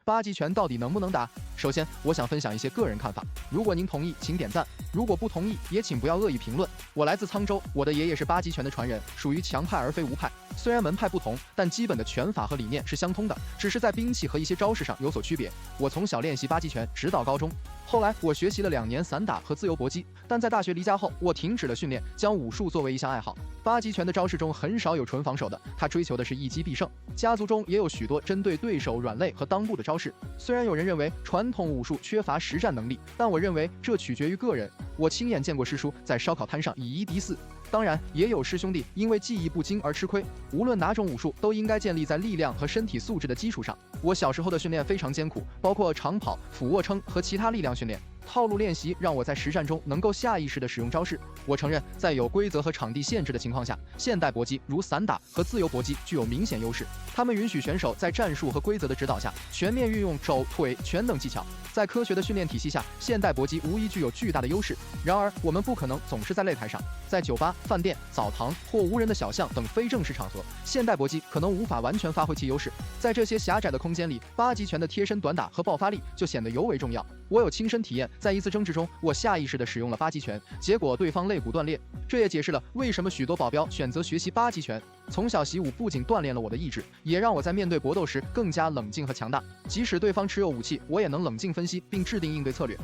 八极拳到底能不能打？首先，我想分享一些个人看法。如果您同意，请点赞；如果不同意，也请不要恶意评论。我来自沧州，我的爷爷是八极拳的传人，属于强派而非无派。虽然门派不同，但基本的拳法和理念是相通的，只是在兵器和一些招式上有所区别。我从小练习八极拳，直到高中。后来我学习了2年散打和自由搏击，但在大学离家后，我停止了训练，将武术作为一项爱好。八极拳的招式中很少有纯防守的，它追求的是一击必胜。家族中也有许多针对对手软肋和裆部的招式。虽然有人认为传统武术缺乏实战能力，但我认为这取决于个人。我亲眼见过师叔在烧烤摊上以1敌4，当然也有师兄弟因为技艺不精而吃亏。无论哪种武术，都应该建立在力量和身体素质的基础上。我小时候的训练非常艰苦，包括长跑、俯卧撑和其他力量训练。套路练习让我在实战中能够下意识地使用招式。我承认，在有规则和场地限制的情况下，现代搏击如散打和自由搏击具有明显优势。他们允许选手在战术和规则的指导下，全面运用肘、腿、拳等技巧。在科学的训练体系下，现代搏击无疑具有巨大的优势。然而，我们不可能总是在擂台上，在酒吧、饭店、澡堂或无人的小巷等非正式场合，现代搏击可能无法完全发挥其优势。在这些狭窄的空间里，八极拳的贴身短打和爆发力就显得尤为重要。我有亲身体验，在一次争执中，我下意识地使用了八极拳，结果对方肋骨断裂。这也解释了为什么许多保镖选择学习八极拳。从小习武不仅锻炼了我的意志，也让我在面对搏斗时更加冷静和强大。即使对方持有武器，我也能冷静分析并制定应对策略。